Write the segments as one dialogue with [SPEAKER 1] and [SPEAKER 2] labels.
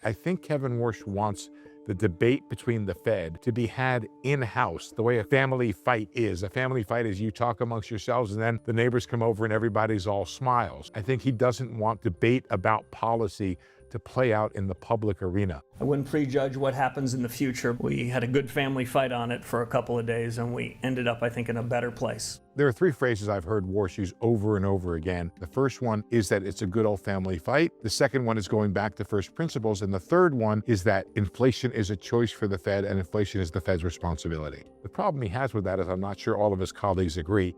[SPEAKER 1] I think Kevin Warsh wants the debate between the Fed to be had in-house, the way a family fight is. A family fight is you talk amongst yourselves and then the neighbors come over and everybody's all smiles. I think he doesn't want debate about policy to play out in the public arena.
[SPEAKER 2] I wouldn't prejudge what happens in the future. We had a good family fight on it for a couple of days and we ended up, I think, in a better place.
[SPEAKER 1] There are three phrases I've heard Warsh use over and over again. The first one is that it's a good old family fight. The second one is going back to first principles. And the third one is that inflation is a choice for the Fed and inflation is the Fed's responsibility. The problem he has with that is I'm not sure all of his colleagues agree.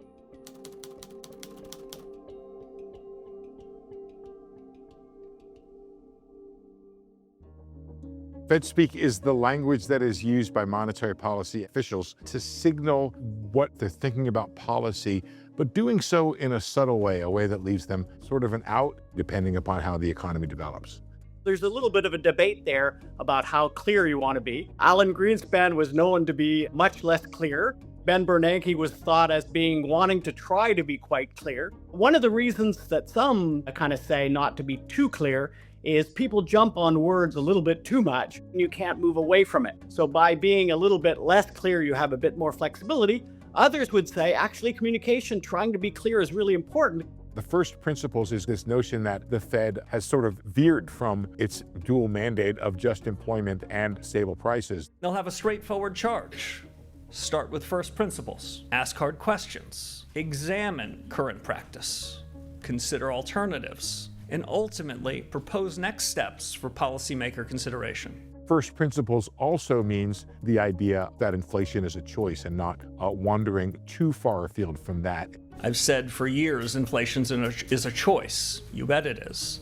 [SPEAKER 1] Fed speak is the language that is used by monetary policy officials to signal what they're thinking about policy, but doing so in a subtle way, a way that leaves them sort of an out, depending upon how the economy develops.
[SPEAKER 3] There's a little bit of a debate there about how clear you want to be. Alan Greenspan was known to be much less clear. Ben Bernanke was thought as wanting to try to be quite clear. One of the reasons that some kind of say not to be too clear is people jump on words a little bit too much and you can't move away from it. So by being a little bit less clear, you have a bit more flexibility. Others would say actually communication, trying to be clear is really important.
[SPEAKER 1] The first principles is this notion that the Fed has sort of veered from its dual mandate of just employment and stable prices.
[SPEAKER 2] They'll have a straightforward charge. Start with first principles. Ask hard questions. Examine current practice. Consider alternatives. And ultimately propose next steps for policymaker consideration.
[SPEAKER 1] First principles also means the idea that inflation is a choice and not wandering too far afield from that.
[SPEAKER 2] I've said for years inflation is a choice. You bet it is.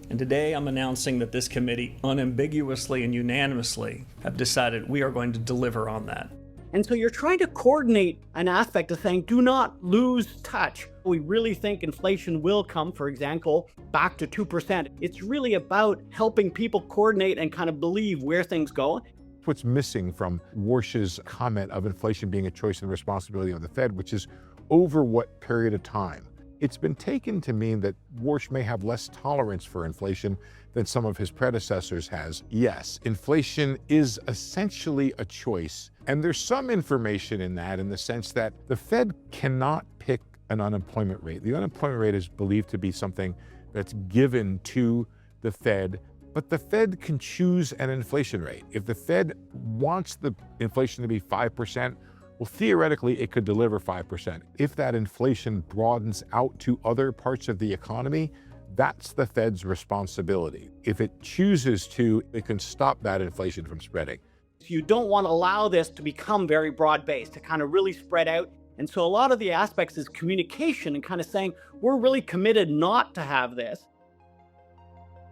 [SPEAKER 2] And today I'm announcing that this committee unambiguously and unanimously have decided we are going to deliver on that.
[SPEAKER 3] And so you're trying to coordinate an aspect of saying, do not lose touch. We really think inflation will come, for example, back to 2%. It's really about helping people coordinate and kind of believe where things go.
[SPEAKER 1] What's missing from Warsh's comment of inflation being a choice and responsibility of the Fed, which is over what period of time? It's been taken to mean that Warsh may have less tolerance for inflation than some of his predecessors has. Yes, inflation is essentially a choice, and there's some information in that in the sense that the Fed cannot pick an unemployment rate. The unemployment rate is believed to be something that's given to the Fed, but the Fed can choose an inflation rate. If the Fed wants the inflation to be 5%, well, theoretically, it could deliver 5%. If that inflation broadens out to other parts of the economy, that's the Fed's responsibility. If it chooses to, it can stop that inflation from spreading.
[SPEAKER 3] You don't want to allow this to become very broad-based, to kind of really spread out. And so a lot of the aspects is communication and kind of saying, we're really committed not to have this.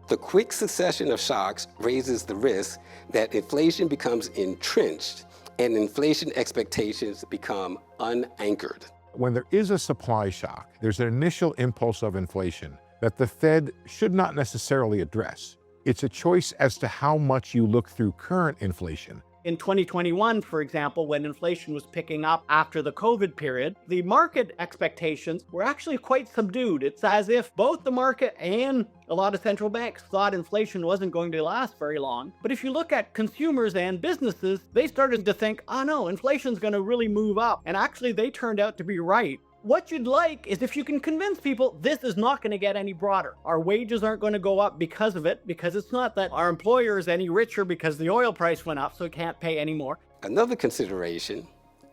[SPEAKER 4] The quick succession of shocks raises the risk that inflation becomes entrenched and inflation expectations become unanchored.
[SPEAKER 1] When there is a supply shock, there's an initial impulse of inflation that the Fed should not necessarily address. It's a choice as to how much you look through current inflation.
[SPEAKER 3] In 2021, for example, when inflation was picking up after the COVID period, the market expectations were actually quite subdued. It's as if both the market and a lot of central banks thought inflation wasn't going to last very long. But if you look at consumers and businesses, they started to think, oh no, inflation's going to really move up. And actually, they turned out to be right. What you'd like is if you can convince people this is not going to get any broader. Our wages aren't going to go up because of it, because it's not that our employer is any richer because the oil price went up, so it can't pay anymore.
[SPEAKER 4] Another consideration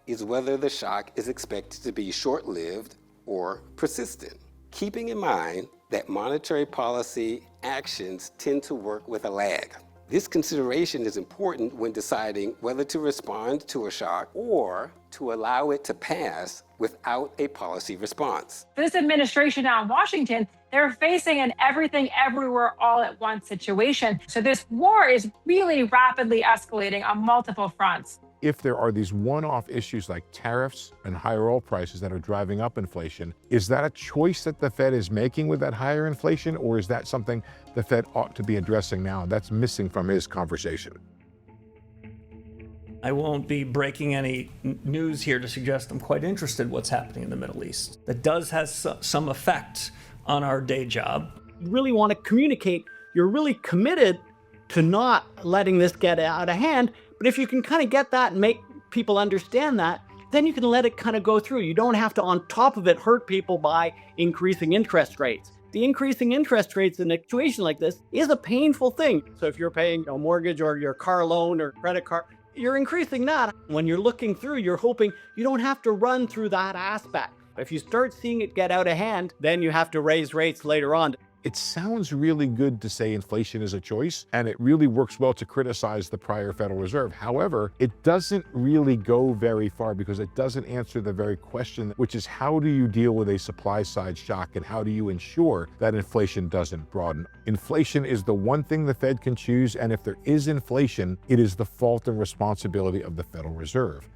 [SPEAKER 4] is whether the shock is expected to be short-lived or persistent, keeping in mind that monetary policy actions tend to work with a lag. This consideration is important when deciding whether to respond to a shock or to allow it to pass without a policy response.
[SPEAKER 5] This administration now in Washington, they're facing an everything, everywhere, all at once situation. So this war is really rapidly escalating on multiple fronts.
[SPEAKER 1] If there are these one-off issues like tariffs and higher oil prices that are driving up inflation, is that a choice that the Fed is making with that higher inflation, or is that something the Fed ought to be addressing now? That's missing from his conversation.
[SPEAKER 2] I won't be breaking any news here to suggest I'm quite interested in what's happening in the Middle East. That does have some effect on our day job.
[SPEAKER 3] You really want to communicate you're really committed to not letting this get out of hand. But if you can kind of get that and make people understand that, then you can let it kind of go through. You don't have to, on top of it, hurt people by increasing interest rates. The increasing interest rates in a situation like this is a painful thing. So if you're paying a mortgage or your car loan or credit card, you're increasing that. When you're looking through, you're hoping you don't have to run through that aspect. If you start seeing it get out of hand, then you have to raise rates later on.
[SPEAKER 1] It sounds really good to say inflation is a choice, and it really works well to criticize the prior Federal Reserve. However, it doesn't really go very far because it doesn't answer the very question, which is how do you deal with a supply side shock and how do you ensure that inflation doesn't broaden? Inflation is the one thing the Fed can choose, and if there is inflation, it is the fault and responsibility of the Federal Reserve.